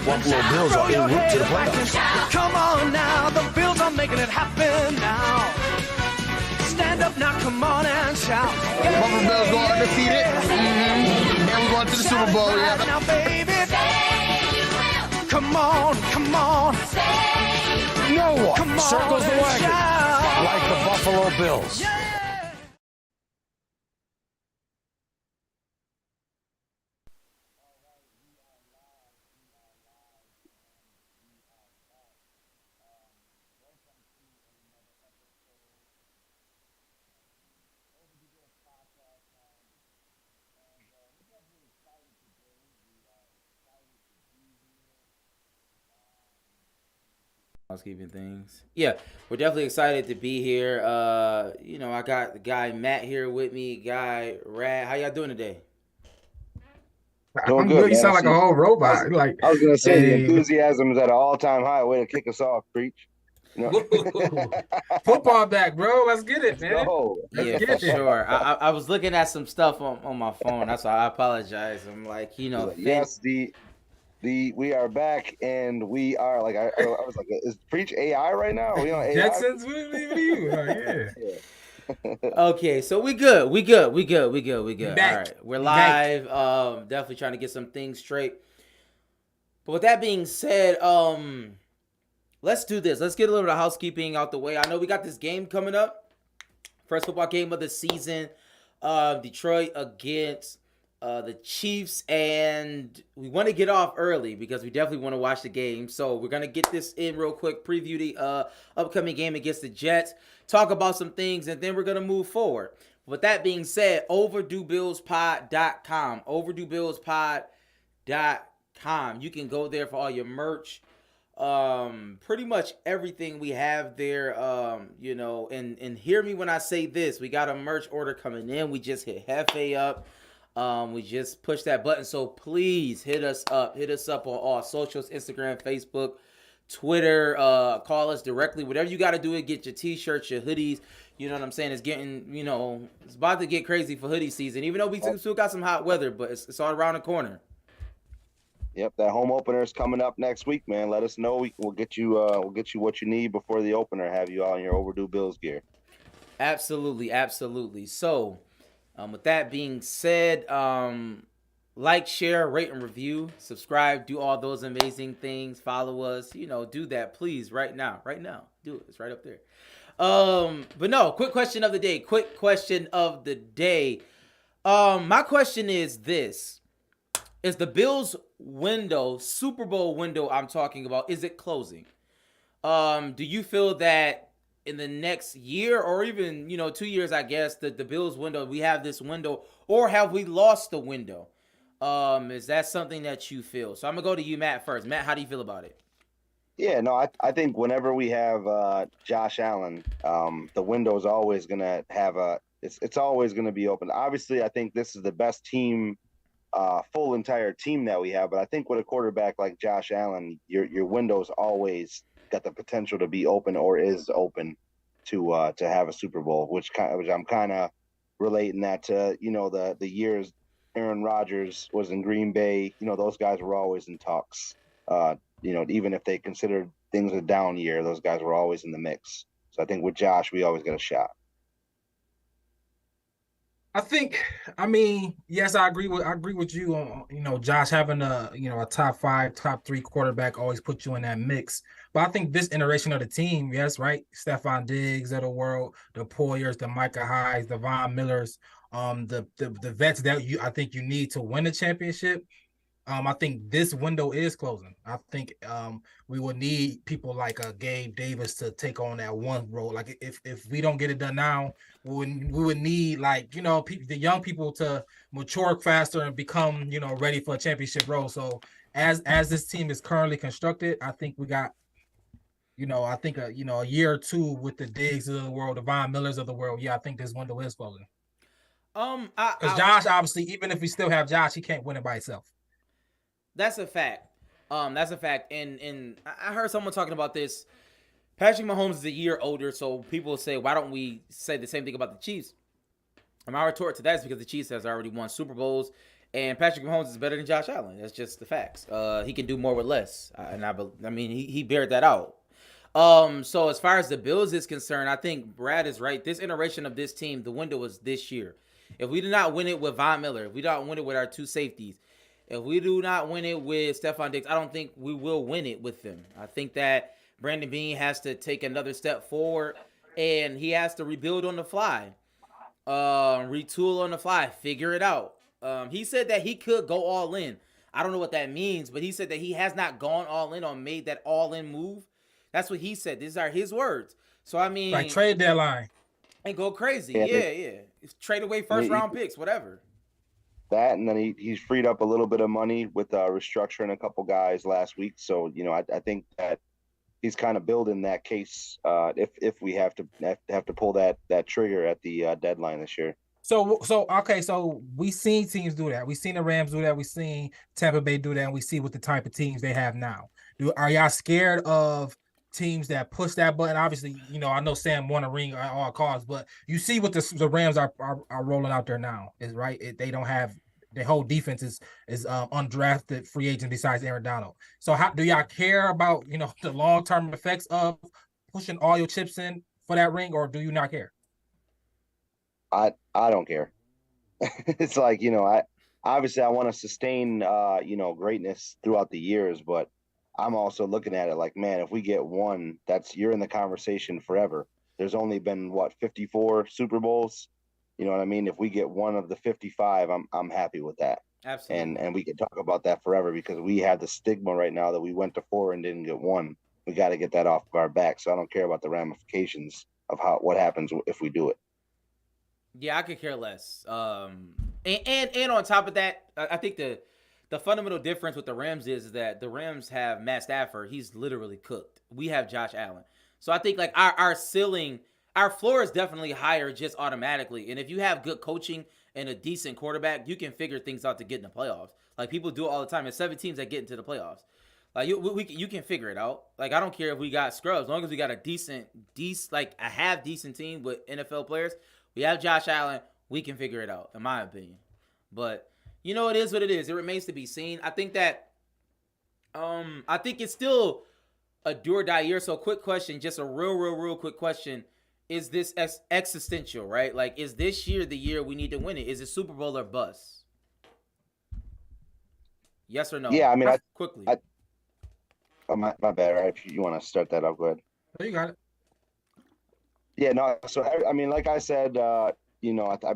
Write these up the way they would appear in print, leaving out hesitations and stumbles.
Buffalo Bills are en route to the playoffs. Come on now, the Bills are making it happen now. Stand up now, come on and shout. Buffalo Bills go undefeated. And we're going to the Super Bowl. Yeah. Now, baby, come on, come on. No one Come on circles the and wagon shout. like the Buffalo Bills. Housekeeping things. Yeah, we're definitely excited to be here. I got the guy Matt here with me, guy Rad. How y'all doing today? Doing I'm good, good. You man. sound like a whole robot. Like, I was going to say, the hey, enthusiasm is at an all-time high. Way to kick us off, Preach. You know? football back, bro. Let's get it, man. No. Yeah, for sure. I was looking at some stuff on my phone. That's why I apologize. I'm like, Yes, we are back, and we are like I was like, is Preach AI right now? Are we on AI? Jetsons, what are you? Yeah. Okay, so we good. We good. Back. All right, we're live. Definitely trying to get some things straight. But with that being said, let's do this. Let's get a little bit of housekeeping out the way. I know we got this game coming up. First football game of the season. Detroit against the Chiefs, and we want to get off early because we definitely want to watch the game. So we're going to get this in real quick, preview the upcoming game against the Jets, talk about some things, and then we're going to move forward. With that being said, overduebillspod.com, overduebillspod.com. You can go there for all your merch. Pretty much everything we have there, and hear me when I say this. We got a merch order coming in. We just hit Hefe up. We just pushed that button, so please hit us up on all socials, Instagram, Facebook, Twitter, call us directly, whatever you got to do to get your t-shirts, your hoodies. You know what I'm saying? It's getting, it's about to get crazy for hoodie season, even though we still got some hot weather, but it's all around the corner. Yep, that home opener is coming up next week, man. Let us know. We'll get you what you need before the opener. Have you all in your Overdue Bills gear. Absolutely. So, with that being said, like, share, rate, and review, subscribe, do all those amazing things. Follow us, do that, please, right now. Do it. It's right up there. But no, quick question of the day. My question is this. Is the Bills window, Super Bowl window I'm talking about, is it closing? Do you feel that in the next year or even, 2 years, I guess, the Bills window, we have this window, or have we lost the window? Is that something that you feel? So I'm going to go to you, Matt, first. Matt, how do you feel about it? Yeah, no, I think whenever we have Josh Allen, the window is always going to have it's always going to be open. Obviously, I think this is the best team, full entire team that we have. But I think with a quarterback like Josh Allen, your window's always got the potential to be open or is open to have a Super Bowl, which I'm kind of relating that to, the years Aaron Rodgers was in Green Bay. Those guys were always in talks. Even if they considered things a down year, those guys were always in the mix. So I think with Josh, we always got a shot. Yes, I agree with you on, Josh having a top 5, top 3 quarterback always put you in that mix. But I think this iteration of the team, yes, right? Stephon Diggs of the world, the Poyers, the Micah Hydes, the Von Millers, the vets that I think you need to win a championship. I think this window is closing. I think we will need people like Gabe Davis to take on that one role. Like if we don't get it done now, we would need the young people to mature faster and become ready for a championship role. So as this team is currently constructed, I think we got a year or two with the Diggs of the world, the Von Millers of the world. Yeah, I think this window is closing. Because Josh, obviously, even if we still have Josh, he can't win it by himself. That's a fact. And I heard someone talking about this. Patrick Mahomes is a year older, so people say, why don't we say the same thing about the Chiefs? And my retort to that is because the Chiefs has already won Super Bowls, And Patrick Mahomes is better than Josh Allen. That's just the facts. He can do more with less, and I mean he bared that out. So as far as the Bills is concerned, I think Brad is right. This iteration of this team, the window was this year. If we do not win it with Von Miller, if we don't win it with our two safeties, if we do not win it with Stephon Diggs, I don't think we will win it with them. I think that Brandon Beane has to take another step forward, and he has to rebuild on the fly, retool on the fly, figure it out. He said that he could go all in. I don't know what that means, but he said that he has not gone all in or made that all in move. That's what he said. These are his words. So, I mean, like trade deadline and go crazy. Yeah. Trade away first round picks, whatever. That, and then he's freed up a little bit of money with restructuring a couple guys last week. So, I think that he's kind of building that case if we have to pull that trigger at the deadline this year. So okay, so we seen teams do that. We seen the Rams do that. We seen Tampa Bay do that, and we see what the type of teams they have now. Are y'all scared of teams that push that button? Obviously, I know Sam won a ring at all costs, but you see what the Rams are rolling out there now is right. They don't have their whole defense is undrafted free agent besides Aaron Donald. So how do y'all care about the long term effects of pushing all your chips in for that ring, or do you not care? I don't care. It's like, I obviously I want to sustain greatness throughout the years, but I'm also looking at it like, man, if we get one, you're in the conversation forever. There's only been 54 Super Bowls. You know what I mean? If we get one of the 55, I'm happy with that. Absolutely. And we can talk about that forever because we have the stigma right now that we went to 4 and didn't get one. We got to get that off of our back. So I don't care about the ramifications of what happens if we do it. Yeah, I could care less. And on top of that, I think the fundamental difference with the Rams is that the Rams have Matt Stafford. He's literally cooked. We have Josh Allen. So I think like our ceiling, our floor is definitely higher just automatically. And if you have good coaching and a decent quarterback, you can figure things out to get in the playoffs. Like people do it all the time. There's 7 teams that get into the playoffs. Like you can figure it out. Like I don't care if we got scrubs, as long as we got a half decent team with NFL players. We have Josh Allen. We can figure it out, in my opinion. But it is what it is. It remains to be seen. I think that, I think it's still a do or die year. So, quick question, just a real quick question: is this existential? Right? Like, is this year the year we need to win it? Is it Super Bowl or bust? Yes or no? Yeah, I mean, quickly. My bad. Right? If you want to start that up, go ahead. You got it. Yeah, no. So I mean, like I said, I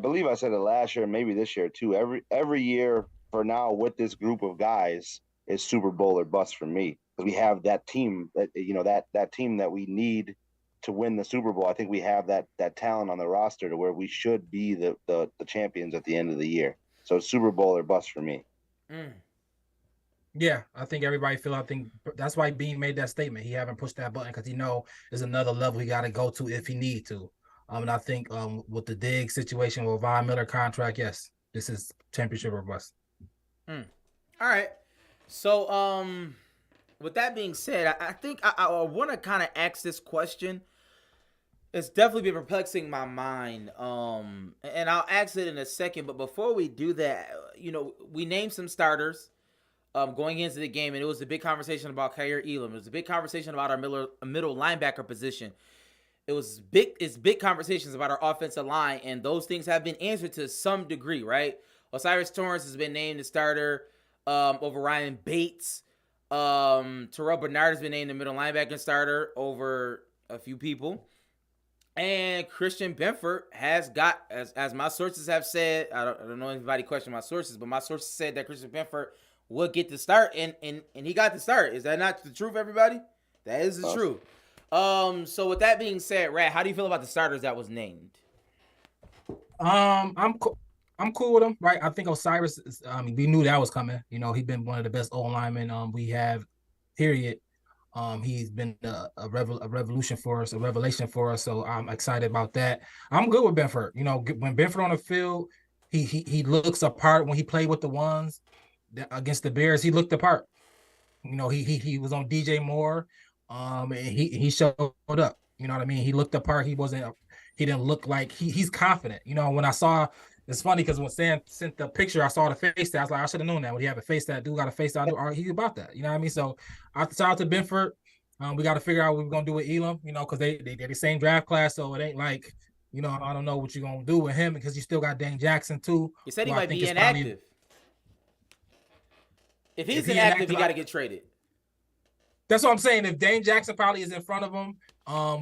believe I said it last year, maybe this year too. Every year for now with this group of guys is Super Bowl or bust for me. We have that team that team that we need to win the Super Bowl. I think we have that talent on the roster to where we should be the champions at the end of the year. So Super Bowl or bust for me. Yeah, I think everybody I think that's why Bean made that statement. He haven't pushed that button because there's another level he got to go to if he need to. And I think with the Diggs situation with Von Miller contract, yes, this is championship or bust. All right. So with that being said, I think I want to kind of ask this question. It's definitely been perplexing my mind. And I'll ask it in a second. But before we do that, we named some starters. Going into the game, and it was a big conversation about Kyer Elam. It was a big conversation about our middle linebacker position. It's big conversations about our offensive line, and those things have been answered to some degree, right? Osiris Torrance has been named the starter over Ryan Bates. Terrell Bernard has been named the middle linebacker starter over a few people. And Christian Benford has got, as my sources have said, I don't know if anybody questioned my sources, but my sources said that Christian Benford would get the start, and he got the start. Is that not the truth, everybody? That is the truth. So with that being said, Rat, how do you feel about the starters that was named? I'm cool with him, right? I think Osiris is, we knew that was coming. He's been one of the best O-linemen we have, period. He's been a revelation for us, so I'm excited about that. I'm good with Benford. When Benford on the field, he looks apart. When he played with the ones against the Bears, he looked apart. He was on DJ Moore, and he showed up. You know what I mean? He looked apart. He didn't look like he's confident. When I saw It's funny because when Sam sent the picture, I saw the face that. I was like, I should have known that. When he have a face that, dude got a face that, I knew he's about that. You know what I mean? So, shout out to Benford. We got to figure out what we're gonna do with Elam. You know, because they're the same draft class, so it ain't like, you know, I don't know what you're gonna do with him because you still got Dane Jackson too. You said he who I might think be is probably- inactive. If he's he inactive, inactive, he got to get traded. That's what I'm saying. If Dane Jackson probably is in front of him,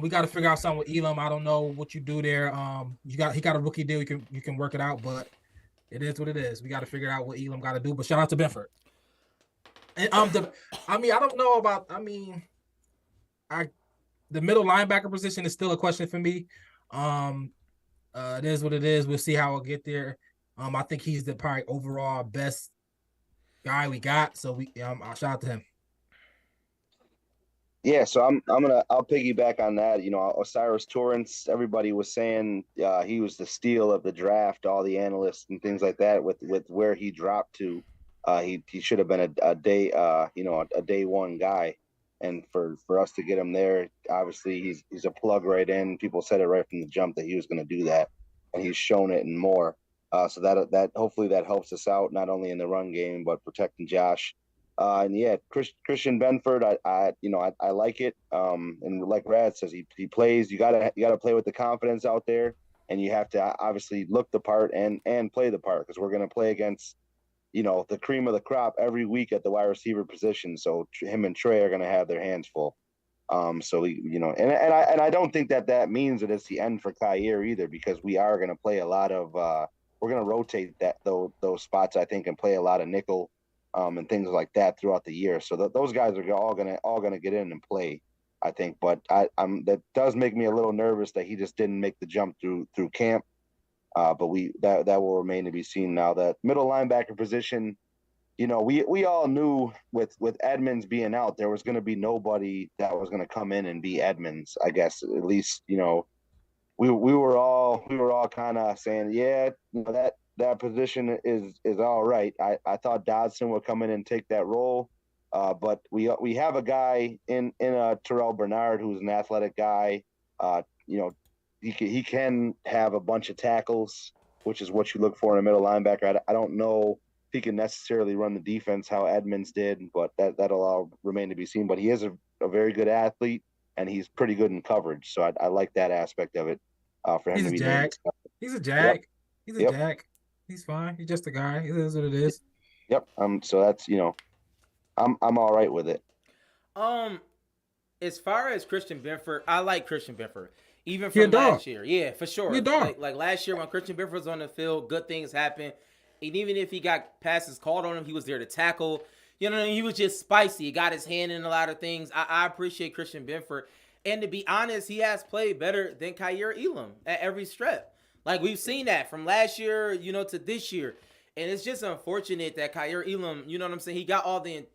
we got to figure out something with Elam. I don't know what you do there. He got a rookie deal. You can work it out, but it is what it is. We got to figure out what Elam got to do. But shout out to Benford. And I don't know about. The middle linebacker position is still a question for me. It is what it is. We'll see how we'll get there. I think he's the probably overall best guy we got. So I'll shout out to him. Yeah, so I'll piggyback on that. You know, Osiris Torrance, everybody was saying he was the steal of the draft, all the analysts and things like that with where he dropped to. He should have been a day one guy. And for us to get him there, obviously he's a plug right in. People said it right from the jump that he was going to do that, and he's shown it and more. So that hopefully that helps us out not only in the run game but protecting Josh. And yeah, Christian Benford, I like it. And like Rad says, he plays. You gotta play with the confidence out there, and you have to obviously look the part and play the part because we're gonna play against, you know, the cream of the crop every week at the wide receiver position. So him and Trey are gonna have their hands full. So and I don't think that means that it's the end for Kyer either, because we are gonna play a lot of. We're gonna rotate those spots, I think, and play a lot of nickel. And things like that throughout the year. So those guys are all gonna get in and play, I think. But that does make me a little nervous that he just didn't make the jump through camp. But that will remain to be seen. Now that middle linebacker position, you know, we all knew with Edmonds being out, there was going to be nobody that was going to come in and be Edmonds. I guess at least, you know, we were all kind of saying, yeah, you know, that position is all right. I thought Dodson would come in and take that role, but we have a guy in Terrell Bernard who's an athletic guy. You know, he can have a bunch of tackles, which is what you look for in a middle linebacker. I don't know if he can necessarily run the defense how Edmonds did, but that'll all remain to be seen. But he is a very good athlete, and he's pretty good in coverage. So I like that aspect of it for him to be. He's a jag. Yep. He's a jag. He's fine. He's just a guy. It is what it is. Yep. So that's, you know, I'm all right with it. As far as Christian Benford, I like Christian Benford. Even from last year. Yeah, for sure. Like last year when Christian Benford was on the field, good things happened. And even if he got passes called on him, he was there to tackle. You know, he was just spicy. He got his hand in a lot of things. I appreciate Christian Benford. And to be honest, he has played better than Kyer Elam at every step. Like, we've seen that from last year, you know, to this year. And it's just unfortunate that Kyer Elam, you know what I'm saying, he got all the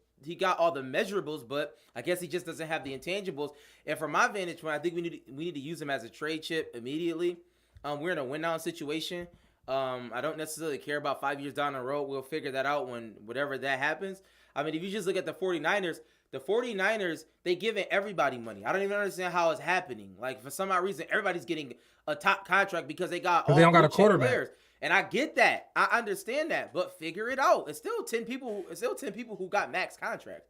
measurables, but I guess he just doesn't have the intangibles. And from my vantage point, I think we need to use him as a trade chip immediately. We're in a win-now situation. I don't necessarily care about 5 years down the road. We'll figure that out whatever that happens. I mean, if you just look at the 49ers, they giving everybody money. I don't even understand how it's happening. Like, for some odd reason, everybody's getting a top contract because they got all they don't got a quarterback. Players. And I get that. I understand that. But figure it out. It's still 10 people. It's still 10 people who got max contracts.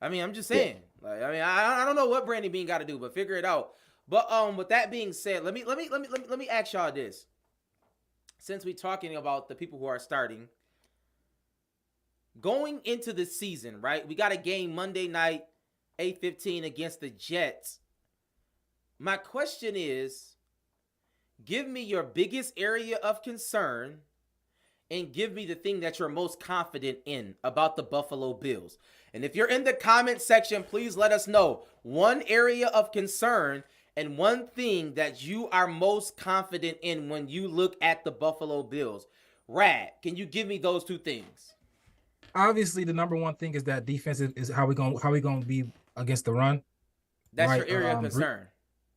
I mean, I'm just saying. Yeah. Like, I mean, I don't know what Brandon Beane got to do, but figure it out. But with that being said, let me ask y'all this. Since we're talking about the people who are starting, going into the season, right? We got a game Monday night, 8:15 against the Jets. My question is, give me your biggest area of concern and give me the thing that you're most confident in about the Buffalo Bills. And if you're in the comment section, please let us know one area of concern and one thing that you are most confident in when you look at the Buffalo Bills. Rad, can you give me those two things? Obviously, the number one thing is that defense is how we gonna be against the run. That's right? Your area of concern.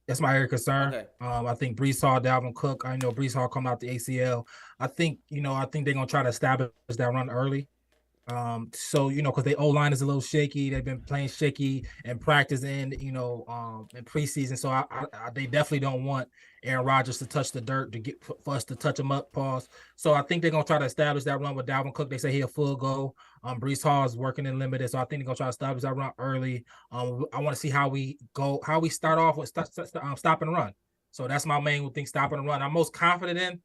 That's my area of concern. Okay. I think Brees Hall, Dalvin Cook. I know Brees Hall coming out the ACL. I think they're gonna try to establish that run early. So because their O-line is a little shaky. They've been playing shaky in practice and in preseason. So they definitely don't want Aaron Rodgers to touch the dirt to get for us to touch him up. Pause. So I think they're gonna try to establish that run with Dalvin Cook. They say he'll full go. Brees Hall is working in limited, so I think they're gonna try to establish that run early. I want to see how we start off with stop and run. So that's my main thing, stop and run. I'm most confident in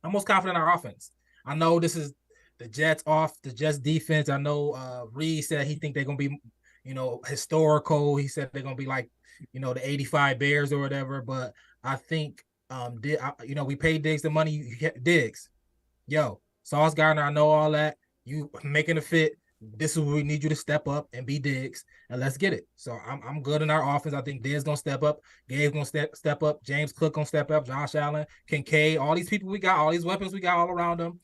our offense. I know this is the Jets defense. I know Reed said he think they're gonna be, historical. He said they're gonna be like, the 85 Bears or whatever. But I think we paid Diggs the money. You get Diggs. Yo, Sauce Gardner, I know all that. You making a fit. This is where we need you to step up and be Diggs, and let's get it. So I'm good in our offense. I think Diggs gonna step up. Gabe's gonna step up. James Cook gonna step up. Josh Allen, Kincaid, all these people we got, all these weapons we got all around them.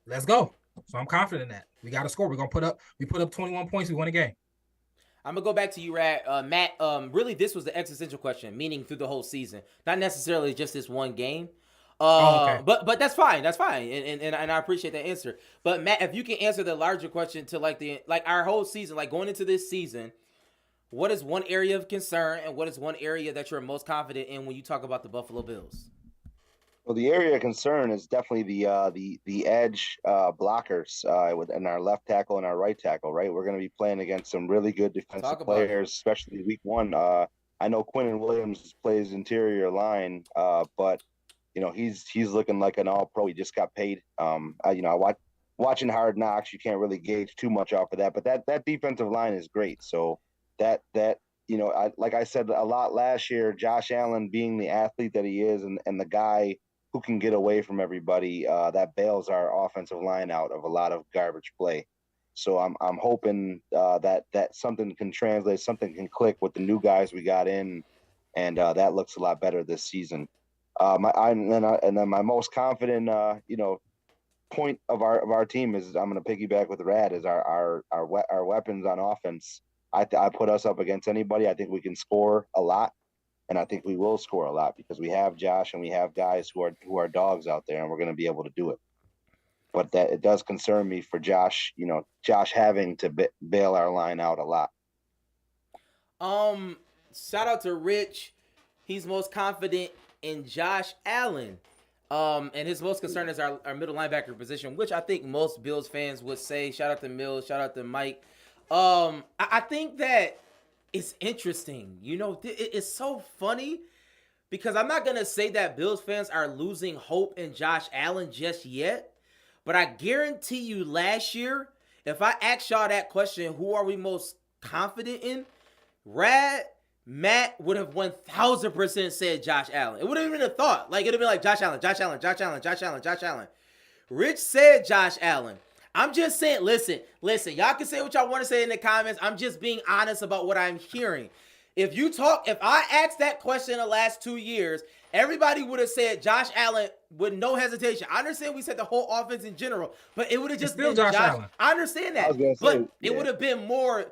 Let's go. So I'm confident in that. We got to score. We put up 21 points. We win a game. I'm gonna go back to you, Matt. Really, this was the existential question, meaning through the whole season, not necessarily just this one game. Okay. But that's fine. That's fine, and I appreciate that answer. But Matt, if you can answer the larger question to like our whole season, like going into this season, what is one area of concern, and what is one area that you're most confident in when you talk about the Buffalo Bills? Well, the area of concern is definitely the edge blockers in our left tackle and our right tackle. Right, we're going to be playing against some really good defensive players, especially week one. I know Quinnen Williams plays interior line, but he's looking like an all-pro. He just got paid. Watching Hard Knocks, you can't really gauge too much off of that, but that defensive line is great. So like I said a lot last year, Josh Allen being the athlete that he is, and the guy who can get away from everybody, that bails our offensive line out of a lot of garbage play. So I'm hoping that something can translate, something can click with the new guys we got in, and that looks a lot better this season. And then my most confident point of our team is, I'm going to piggyback with Rad, is our weapons on offense. I put us up against anybody. I think we can score a lot. And I think we will score a lot because we have Josh and we have guys who are dogs out there, and we're going to be able to do it. But that it does concern me for Josh. Josh having to bail our line out a lot. Shout out to Rich. He's most confident in Josh Allen. And his most concern is our middle linebacker position, which I think most Bills fans would say. Shout out to Mills. Shout out to Mike. I think that it's interesting. It's so funny because I'm not going to say that Bills fans are losing hope in Josh Allen just yet, but I guarantee you last year, if I asked y'all that question, who are we most confident in? Matt would have 1000% said Josh Allen. It would have been a thought. Like, it would have been like Josh Allen, Josh Allen, Josh Allen, Josh Allen, Josh Allen. Rich said Josh Allen. I'm just saying, listen, y'all can say what y'all want to say in the comments. I'm just being honest about what I'm hearing. If I asked that question the last 2 years, everybody would have said Josh Allen with no hesitation. I understand we said the whole offense in general, but it would have just been Josh Allen. I understand that, but it would have been more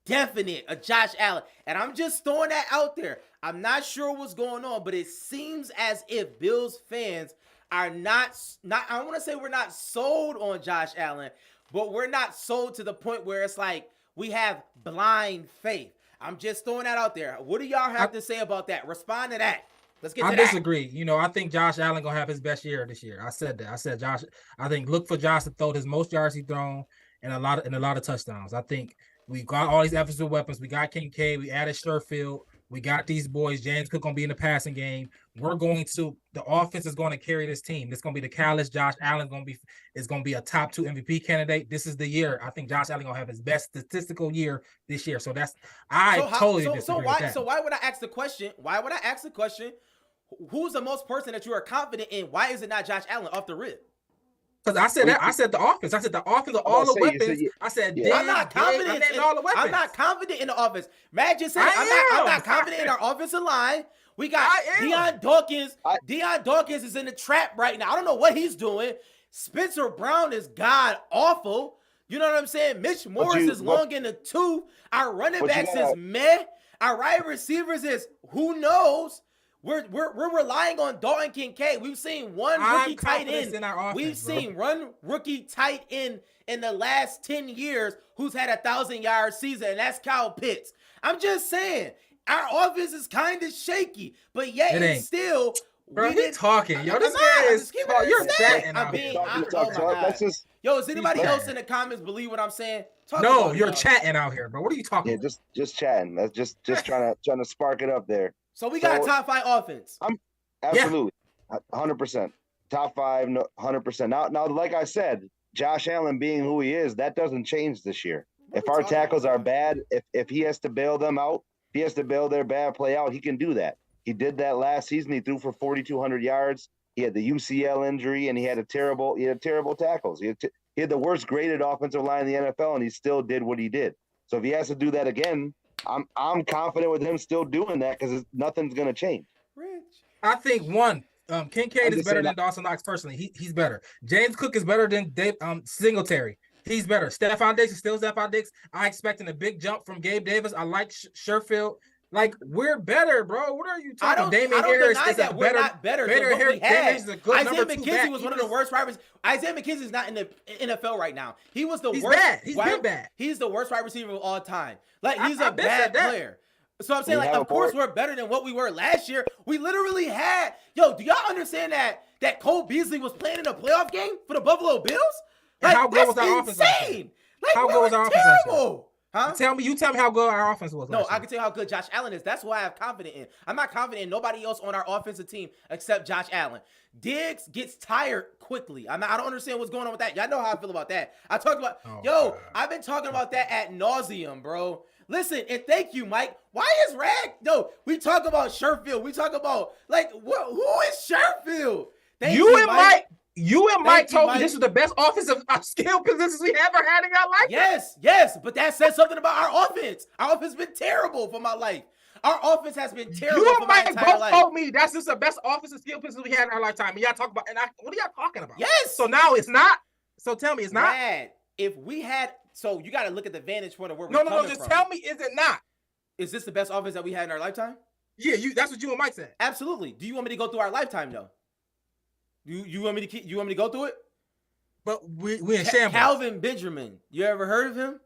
definite a Josh Allen. And I'm just throwing that out there. I'm not sure what's going on, but it seems as if Bills fans are not I want to say we're not sold on Josh Allen, but we're not sold to the point where it's like we have blind faith. I'm just throwing that out there. What do y'all have to say about that? Respond to that. Let's get to that. I disagree. I think Josh Allen gonna have his best year this year. I said that. I said Josh. I think look for Josh to throw his most yards he thrown and a lot of touchdowns. I think we got all these offensive weapons. We got Kincaid. We added Sherfield. We got these boys. James Cook going to be in the passing game. The offense is going to carry this team. It's going to be the catalyst. Josh Allen is going to be a top 2 MVP candidate. This is the year. I think Josh Allen going to have his best statistical year this year. So totally disagree with that. So why would I ask the question? Who's the most person that you are confident in? Why is it not Josh Allen off the rip? Because I said that. I said the offense. I said the offense of all the weapons. I said, I'm not confident in all the weapons. I'm not confident in the offense. Matt just said I'm not confident in our offensive line. We got Deion Dawkins. Deion Dawkins is in the trap right now. I don't know what he's doing. Spencer Brown is god awful. You know what I'm saying? Mitch Morris is long in the tooth. Our running backs is meh. Our wide receivers is who knows. We're relying on Dalton Kincaid. We've seen one rookie tight end. In our offense, We've seen one rookie tight end in the last 10 years who's had 1,000-yard season, and that's Kyle Pitts. I'm just saying, our offense is kind of shaky, but yet it's still. Bro, he talking. Yo, this guy is. You're chatting. Yo, does anybody else in the comments believe what I'm saying? You're chatting out here, bro. What are you talking? Yeah, just chatting. That's just trying to spark it up there. So we got a top 5 offense. Absolutely, 100%. Top 5, 100%. Now, like I said, Josh Allen being who he is, that doesn't change this year. If our tackles are bad, if he has to bail them out, he has to bail their bad play out, he can do that. He did that last season. He threw for 4,200 yards. He had the UCL injury, and he had terrible tackles. He had the worst graded offensive line in the NFL, and he still did what he did. So if he has to do that again, I'm confident with him still doing that because nothing's going to change. I think Kincaid is better than Dawson Knox personally. He's better. James Cook is better than Singletary. He's better. Stephon Diggs is still Stephon Diggs. I expecting a big jump from Gabe Davis. I like Sherfield. Like, we're better, bro. What are you talking about? Damian Harris is a we're not better than what we had. Is a good Isaiah McKenzie was one of the worst wide receivers. Isaiah McKenzie is not in the NFL right now. He was the worst. Bad. He's been bad. He's the worst wide receiver of all time. Like, he's a bad player. So I'm saying, like, of course we're better than what we were last year. We literally had, do y'all understand that Cole Beasley was playing in a playoff game for the Buffalo Bills? Like, how good was our offense last year? Like, how good was our offense last year? Huh? You tell me how good our offense was. No, I can tell you how good Josh Allen is. That's who I have confidence in. I'm not confident in nobody else on our offensive team except Josh Allen. Diggs gets tired quickly. I don't understand what's going on with that. Y'all know how I feel about that. I talked about, I've been talking about that ad nauseum, bro. Listen, and thank you, Mike. Why is Rag? No, we talk about Sherfield. We talk about, like, who is Sherfield? You and Mike told me this was the best offensive skill positions we ever had in our life. Yes, but that says something about our offense. Our offense has been terrible for my life. Our offense has been terrible for my entire life. You told me that's just the best offensive skill positions we had in our lifetime. And y'all talk about, what are y'all talking about? Yes. So now it's not. So tell me it's not. Brad, if we had, so you got to look at the vantage point of where we're coming from. No, just tell me, is it not? Is this the best offense that we had in our lifetime? Yeah, that's what you and Mike said. Absolutely. Do you want me to go through our lifetime though? You want me to go through it? But we in shambles. Calvin Benjamin. You ever heard of him?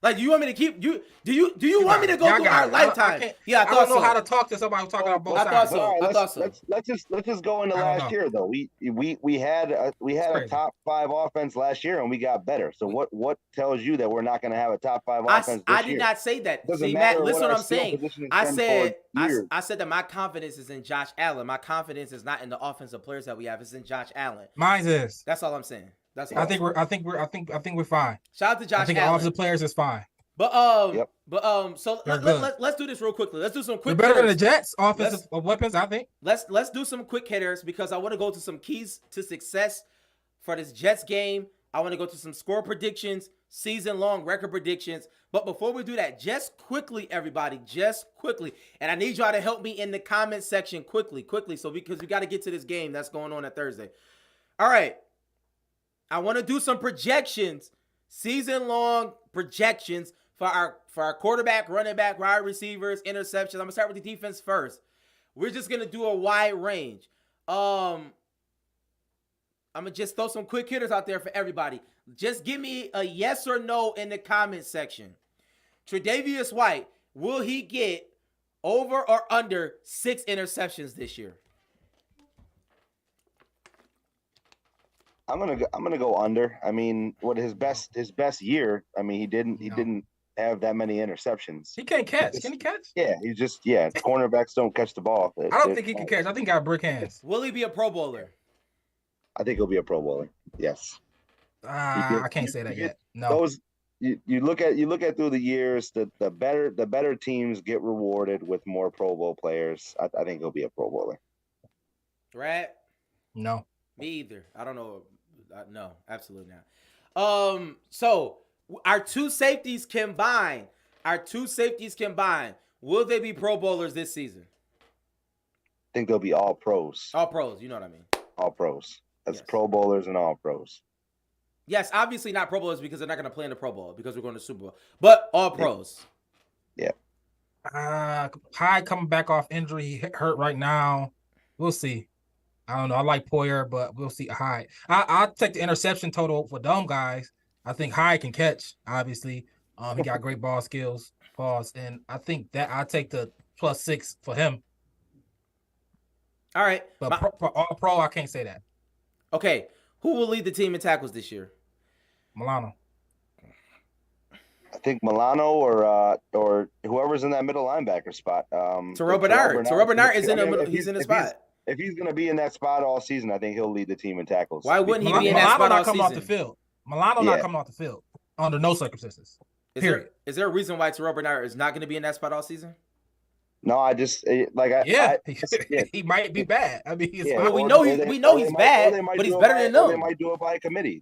Like, do you want me to keep do you want me to go through our lifetime? I don't know how to talk to somebody who's talking about both sides. I thought so. Let's just go into last year though. We had a top 5 offense last year and we got better. So what tells you that we're not going to have a top 5 offense this year? I did not say that. See, Matt, listen what I'm saying. I said that my confidence is in Josh Allen. My confidence is not in the offensive players that we have. It's in Josh Allen. Mine is. That's all I'm saying. I think we're fine. Shout out to Josh Allen. I think all of the players is fine. But so let's do this real quickly. Let's do some quick. We're better than the Jets offensive weapons, I think. Let's do some quick hitters because I want to go to some keys to success for this Jets game. I want to go to some score predictions, season-long record predictions. But before we do that, just quickly, everybody, and I need y'all to help me in the comment section quickly, so because we got to get to this game that's going on Thursday. All right. I want to do some projections, season-long projections for our quarterback, running back, wide receivers, interceptions. I'm going to start with the defense first. We're just going to do a wide range. I'm going to just throw some quick hitters out there for everybody. Just give me a yes or no in the comment section. Tre'Davious White, will he get over or under 6 interceptions this year? I'm gonna go under. I mean, what his best year? I mean, he didn't have that many interceptions. He can't catch. Can he catch? Yeah, cornerbacks don't catch the ball. I don't think he can catch. I think he got brick hands. Will he be a Pro Bowler? I think he'll be a Pro Bowler. Yes. I can't say that yet. No. You look at through the years, the better teams get rewarded with more Pro Bowl players. I think he'll be a Pro Bowler. Right? No. Me either. I don't know. No, absolutely not. So our two safeties combined, will they be Pro Bowlers this season? I think they'll be all pros. All pros, you know what I mean. All pros. That's yes. Pro Bowlers and all pros. Yes, obviously not Pro Bowlers because they're not going to play in the Pro Bowl because we're going to Super Bowl. But all pros. Yeah. Hyde coming back off injury, he hurt right now. We'll see. I don't know. I like Poyer, but we'll see Hyde. I'll take the interception total for dumb guys. I think Hyde can catch, obviously. He got great ball skills. Pause. And I think that I'll take the +6 for him. All right. But for all pro, I can't say that. Okay. Who will lead the team in tackles this year? Milano. I think Milano or whoever's in that middle linebacker spot. Terrell Bernard. Terrell Bernard is in the middle. He's in the spot. If he's going to be in that spot all season, I think he'll lead the team in tackles. Why wouldn't he be in that Milano spot not all coming season? off the field. Milano not coming off the field under no circumstances. Period. Is there a reason why Terrell Bernard is not going to be in that spot all season? No, I just he might be bad. I mean, well, we know he's bad, but he's better than them. They might do it by committee.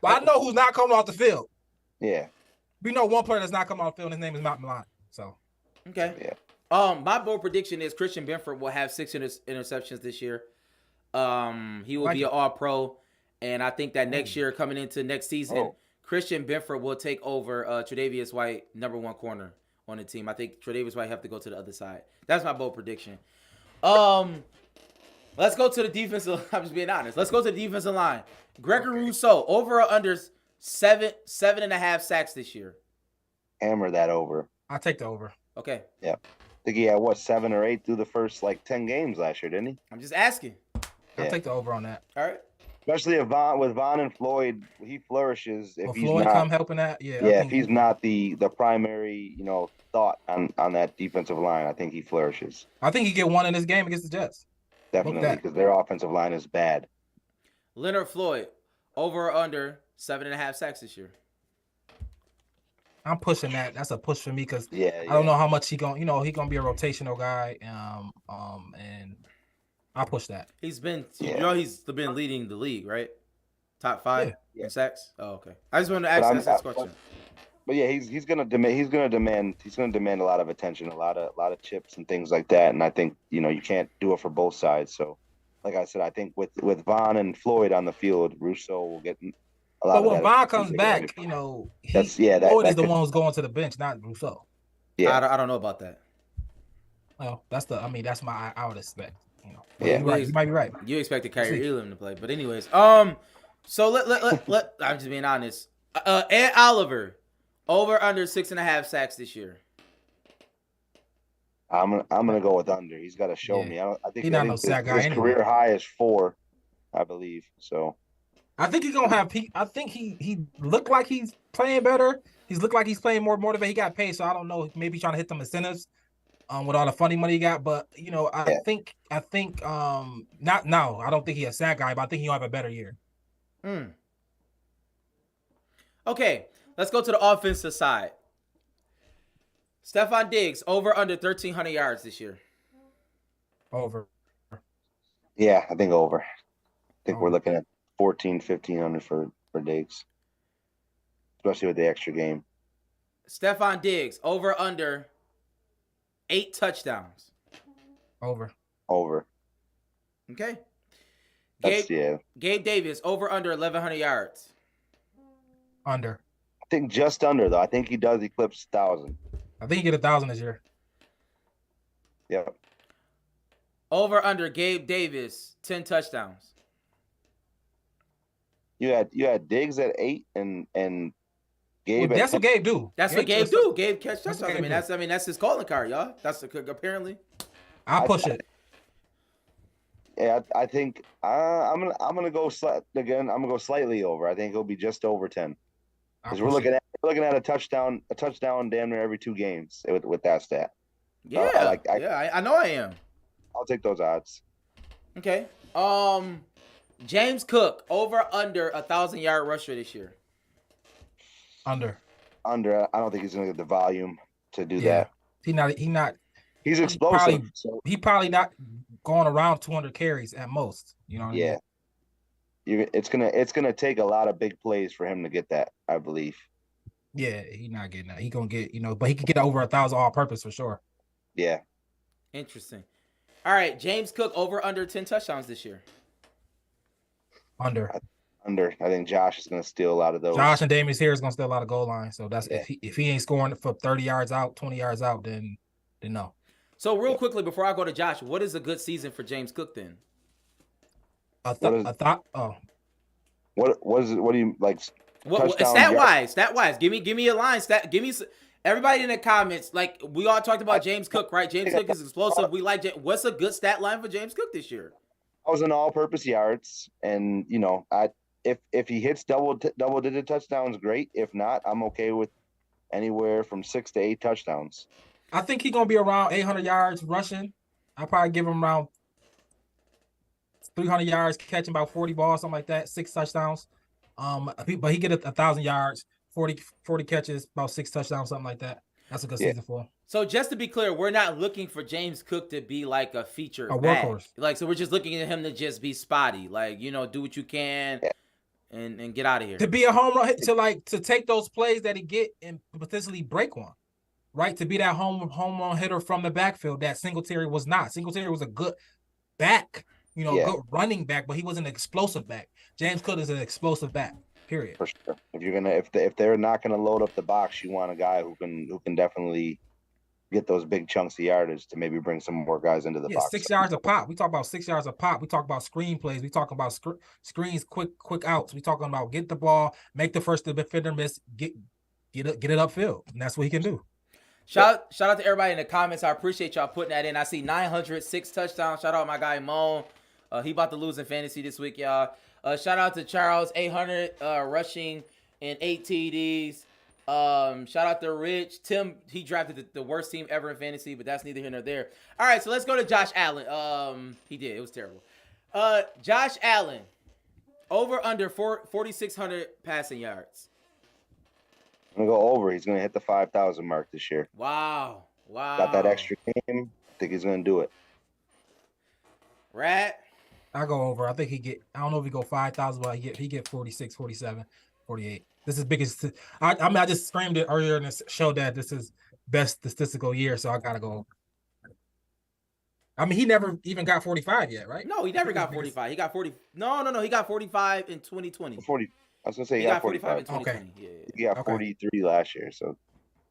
But I know who's not coming off the field. Yeah. We know one player that's not coming off the field. His name is Matt Milano. So okay. Yeah. My bold prediction is Christian Benford will have 6 interceptions this year. He will be an All-Pro, and I think that next year, coming into next season, Christian Benford will take over Tre'Davious White, number 1 corner on the team. I think Tre'Davious White have to go to the other side. That's my bold prediction. Let's go to the defensive. I'm just being honest. Let's go to the defensive line. Gregory Rousseau, over or under 7.5 sacks this year. Hammer that over. I'll take the over. Okay. Yeah. I think he had 7 or 8 through the first 10 games last year, didn't he? I'm just asking. I'll take the over on that. All right. Especially if with Von and Floyd, he flourishes. If he's Floyd not, come helping that, yeah. Yeah, if he's not the primary, thought on that defensive line, I think he flourishes. I think he get one in this game against the Jets. Definitely, because their offensive line is bad. Leonard Floyd, over or under 7.5 sacks this year. I'm pushing that. That's a push for me because I don't know how much he gonna be a rotational guy. And I'll push that. He's been, he's been leading the league, right? Top 5 in sacks. Oh, okay. I just wanted to ask this question. But yeah, he's gonna demand a lot of attention, a lot of chips and things like that. And I think you can't do it for both sides. So, like I said, I think with Von and Floyd on the field, Russo will get a lot. But when Von comes back, Floyd is the one who's going to the bench, not Russo. Yeah, I don't know about that. Well, that's I would expect. Yeah, you might be right. You expected Kyrie Elam to play, but anyways, so let I'm just being honest. Ed Oliver, over under 6.5 sacks this year. I'm gonna go with under. He's got to show me. I think he's not no sack guy. His career high is 4, I believe. So I think he's gonna have. I think he looked like he's playing better. He's looked like he's playing more motivated. He got paid, so I don't know. Maybe trying to hit them incentives. With all the funny money he got, but I think not now. I don't think he's a sack guy, but I think he'll have a better year. Okay, let's go to the offensive side. Stephon Diggs, over under 1,300 yards this year. Over. Yeah, I think over. I think we're looking at 1,500 for Diggs, especially with the extra game. Stephon Diggs, over under 8 touchdowns. Over. Okay. Gabe Davis, over under 1,100 yards. Under. I think just under, though. I think he does eclipse 1,000. I think he get 1,000 this year. Yep. Over under Gabe Davis, 10 touchdowns. You had Diggs at 8 and Gabe. Well, that's what Gabe do. That's what Gabe do. Gabe catch touchdowns. That's his calling card, y'all. That's apparently. I'll push it. Yeah, I think I'm gonna go again. I'm gonna go slightly over. I think he'll be just over 10. Because we're looking at a touchdown damn near every 2 games with that stat. Yeah, I know I am. I'll take those odds. Okay. James Cook, over under 1,000-yard rusher this year. Under. I don't think he's gonna get the volume to do that. He's explosive. He probably not going around 200 carries at most. You know what I mean? It's gonna take a lot of big plays for him to get that, I believe. Yeah, he's not getting that. He gonna get, but he could get over 1,000 all-purpose for sure. Yeah. Interesting. All right, James Cook, over under 10 touchdowns this year. Under. Under. I think Josh is going to steal a lot of those. Josh and Damian here is gonna steal a lot of goal lines. So that's if he ain't scoring for 30 yards out, 20 yards out, then no. So real quickly before I go to Josh, what is a good season for James Cook then? What is it? What do you like? Stat wise, give me a line. Everybody in the comments, like we all talked about James Cook, right? James Cook is explosive. We like what's a good stat line for James Cook this year? 1,000 all-purpose yards, and if he hits double-digit touchdowns, great. If not, I'm okay with anywhere from 6 to 8 touchdowns. I think he's gonna be around 800 yards rushing. I'll probably give him around 300 yards, catching about 40 balls, something like that, 6 touchdowns. But he get 1,000 yards, 40 catches, about 6 touchdowns, something like that. That's a good season for him. So just to be clear, we're not looking for James Cook to be like a feature workhorse. Like, so we're just looking at him to just be spotty. Like, do what you can and get out of here. To be a home run, to take those plays that he get and potentially break one. Right? To be that home run hitter from the backfield that Singletary was not. Singletary was a good back, good running back, but he was an explosive back. James Cook is an explosive back. Period. For sure. If they're not gonna load up the box, you want a guy who can definitely get those big chunks of yardage to maybe bring some more guys into the box. 6 yards a pop. We talk about 6 yards a pop. We talk about screen plays. We talk about screens, quick outs. We talking about get the ball, make the first defender miss, get it upfield, and that's what he can do. Shout out to everybody in the comments. I appreciate y'all putting that in. I see 906 touchdowns. Shout out my guy Moan. He about to lose in fantasy this week, y'all. Shout out to Charles, 800 rushing and 8 TDs. Shout out to Rich. Tim, he drafted the worst team ever in fantasy, but that's neither here nor there. All right, so let's go to Josh Allen. He did. It was terrible. Josh Allen, over under 4,600 passing yards. I'm going to go over. He's going to hit the 5,000 mark this year. Wow. Got that extra game. I think he's going to do it. Rat? I go over. I think I don't know if he go 5,000, but he get 46, 47, 48. This is biggest. I just screamed it earlier in the show that this is best statistical year, so I got to go over. I mean, he never even got 45 yet, right? No, he never got 45. He got 40. No. He got 45 in 2020. 40. I was going to say he got 45 in 2020. Okay. Yeah. He got 43 last year, so.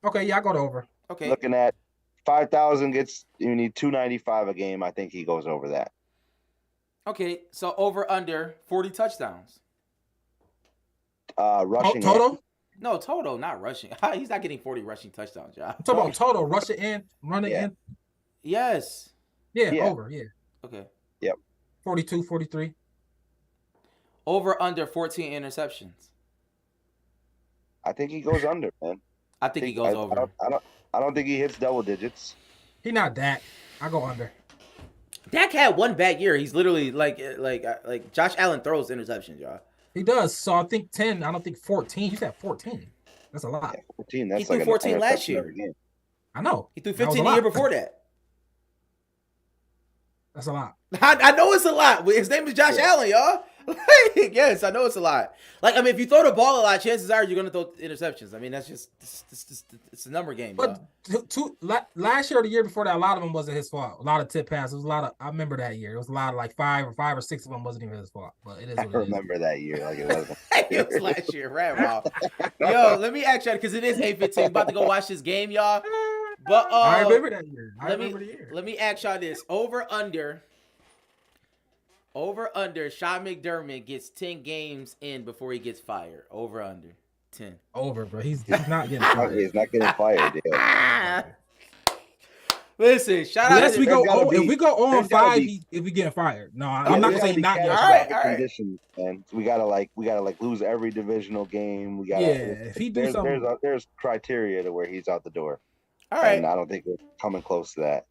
Okay, yeah, I go to over. Okay. Looking at 5,000 you need 295 a game. I think he goes over that. Okay, so over under 40 touchdowns. Rushing. Total? No, total, not rushing. He's not getting 40 rushing touchdowns, y'all. I'm talking about total, rushing in, running in. Yes. Yeah, over, yeah. Okay. Yep. 42, 43. Over under 14 interceptions. I think he goes under, man. I think he goes over. I don't think he hits double digits. He not Dak. I go under. Dak had one bad year. He's literally like Josh Allen throws interceptions, y'all. He does. So I think 10. I don't think 14. He's at 14. That's a lot. Yeah, 14. That's he threw like 14 last year. I know. He threw 15 the year before that. That's a lot. I know it's a lot. His name is Josh Allen, y'all. Yes, I know it's a lot. Like, I mean, if you throw the ball a lot, chances are you're gonna throw interceptions. I mean, that's just it's a number game. But last year or the year before that, a lot of them wasn't his fault. A lot of tip passes. It was a lot of. I remember that year. It was a lot of like five or six of them wasn't even his fault. But it is. I remember that year like it wasn't. It was last year, right? Wow. Yo, let me ask you because it is 8:15. About to go watch this game, y'all. But I remember that year. Let me ask y'all this: over under. Sean McDermott gets 10 games in before he gets fired. Over under 10. Over, bro. He's not getting fired. He's not getting fired. Yeah. Listen, shout out. Unless we go, if we go on 5, if we get fired. No, I'm not gonna say not getting fired. All right. Conditions, man. We gotta lose every divisional game. We gotta. If he do something, there's criteria to where he's out the door. All right. And I don't think we're coming close to that.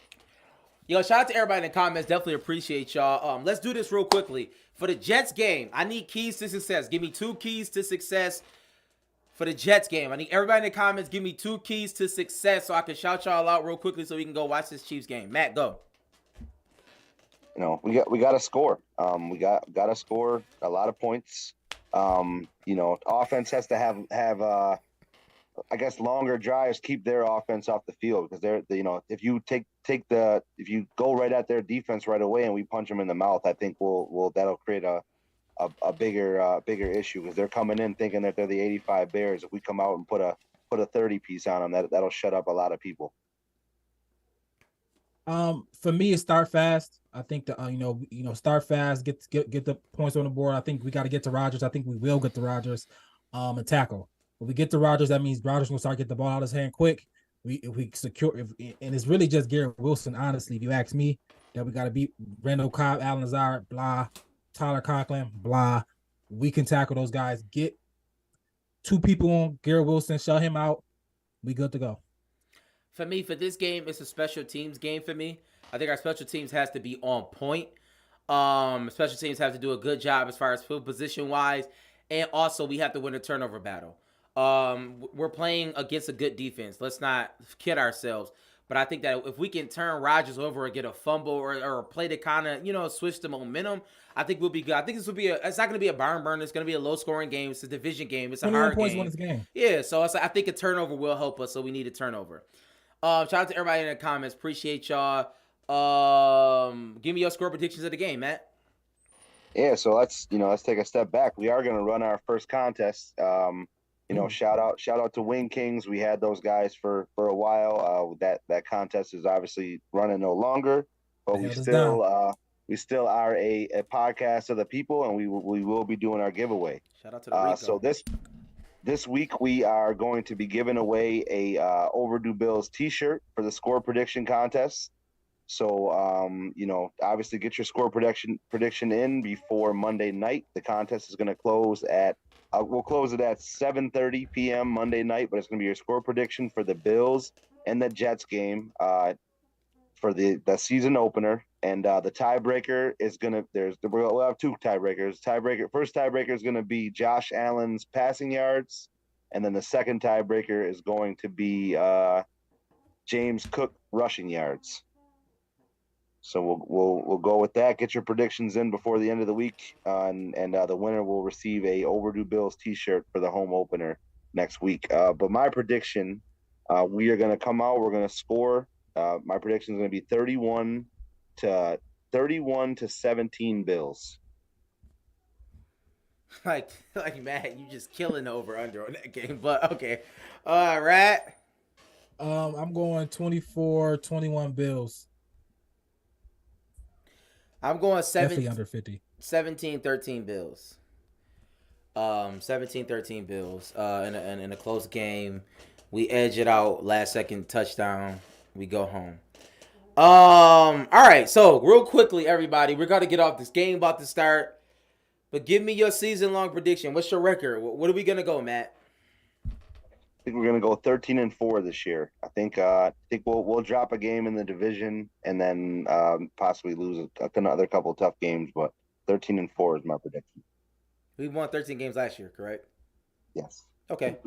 Yo, shout out to everybody in the comments. Definitely appreciate y'all. Let's do this real quickly. For the Jets game, I need keys to success. Give me 2 keys to success for the Jets game. I need everybody in the comments give me 2 keys to success so I can shout y'all out real quickly so we can go watch this Chiefs game. Matt, go. You know, we got to score. We got to score a lot of points. You know, offense has to have I guess longer drives keep their offense off the field because you know, if you if you go right at their defense right away and we punch them in the mouth, I think that'll create a a bigger issue because they're coming in thinking that they're the 85 Bears. If we come out and put a 30 piece on them, that'll shut up a lot of people. For me, it's start fast. I think the start fast, get the points on the board. I think we got to get to Rodgers. I think we will get to Rodgers, and tackle. If we get to Rodgers, that means Rodgers will start getting the ball out of his hand quick. And it's really just Garrett Wilson, honestly. If you ask me, that we got to beat Randall Cobb, Allen Lazard, blah, Tyler Conklin, blah. We can tackle those guys. Get 2 people on Garrett Wilson, shut him out. We good to go. For me, for this game, it's a special teams game for me. I think our special teams has to be on point. Special teams have to do a good job as far as field position wise, and also we have to win a turnover battle. We're playing against a good defense. Let's not kid ourselves. But I think that if we can turn Rodgers over and get a fumble or play to kind of, switch the momentum, I think we'll be good. I think this will be it's not going to be a barn burner. It's going to be a low scoring game. It's a division game. It's a hard game. Yeah, so I think a turnover will help us. So we need a turnover. Shout out to everybody in the comments. Appreciate y'all. Give me your score predictions of the game, Matt. Yeah, so let's take a step back. We are going to run our first contest. Shout out to Wing Kings. We had those guys for a while. That contest is obviously running no longer, but we still are a podcast of the people, and we will be doing our giveaway. Shout out to the Rico. So this week we are going to be giving away a Overdue Bills T-shirt for the score prediction contest. So obviously get your score prediction in before Monday night. The contest is going to close at we'll close it at 7:30 p.m. Monday night, but it's going to be your score prediction for the Bills and the Jets game for the season opener. And the tiebreaker is going to we'll have 2 tiebreakers. First tiebreaker is going to be Josh Allen's passing yards, and then the second tiebreaker is going to be James Cook rushing yards. So we'll go with that. Get your predictions in before the end of the week, and the winner will receive a Overdue Bills T-shirt for the home opener next week. But my prediction, we are going to come out. We're going to score. My prediction is going to be 31 to 17 Bills. Like Matt, you just killing the over under on that game. But okay, all right. I'm going 24-21 Bills. I'm going definitely under 50. 17-13 Bills. 17-13 Bills. In a close game, we edge it out. Last second touchdown. We go home. All right. So real quickly, everybody, we're gonna get off this game about to start. But give me your season-long prediction. What's your record? What are we gonna go, Matt? I think we're gonna go 13-4 this year. I think we'll drop a game in the division and then possibly lose another couple of tough games. But 13-4 is my prediction. We won 13 games last year, correct? Yes. Okay.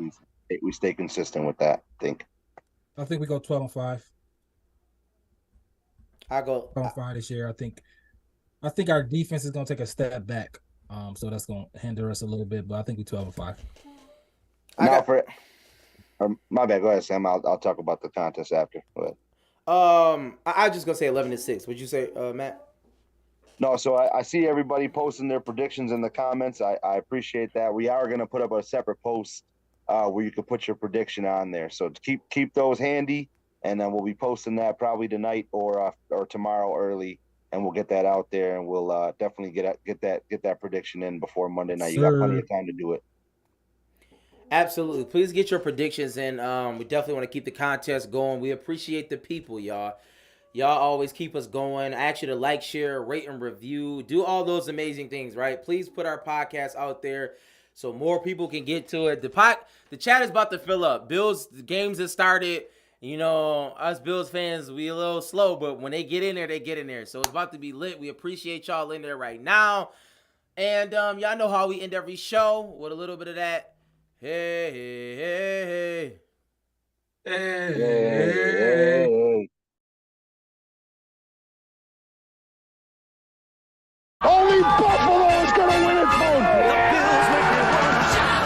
We stay consistent with that. I think we go 12-5. I go 12-5 this year. I think our defense is gonna take a step back. So that's gonna hinder us a little bit. But I think we 12-5. My bad. Go ahead, Sam. I'll talk about the contest after. Go ahead. I just gonna say 11-6. What'd you say, Matt? No, so I see everybody posting their predictions in the comments. I appreciate that. We are gonna put up a separate post where you can put your prediction on there. So keep those handy, and then we'll be posting that probably tonight or tomorrow early, and we'll get that out there, and we'll definitely get that prediction in before Monday night. You got plenty of time to do it. Absolutely. Please get your predictions in. We definitely want to keep the contest going. We appreciate the people, y'all. Y'all always keep us going. I ask you to like, share, rate, and review. Do all those amazing things, right? Please put our podcast out there so more people can get to it. The chat is about to fill up. Bills, the games have started. Us Bills fans, we a little slow, but when they get in there, they get in there. So it's about to be lit. We appreciate y'all in there right now. And y'all know how we end every show with a little bit of that. Hey, hey, hey, hey. Hey, Hey, hey. Only Buffalo is going to win it, folks.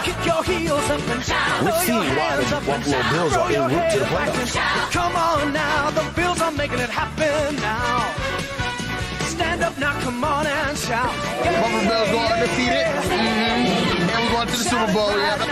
Kick your heels up and shout. We've seen why the Buffalo Bills are en route to the playoffs. Come on now, the Bills are making it happen now. Stand up now, come on and shout. shout. Buffalo Bills go undefeated. And we're going to the Super Bowl. Yeah.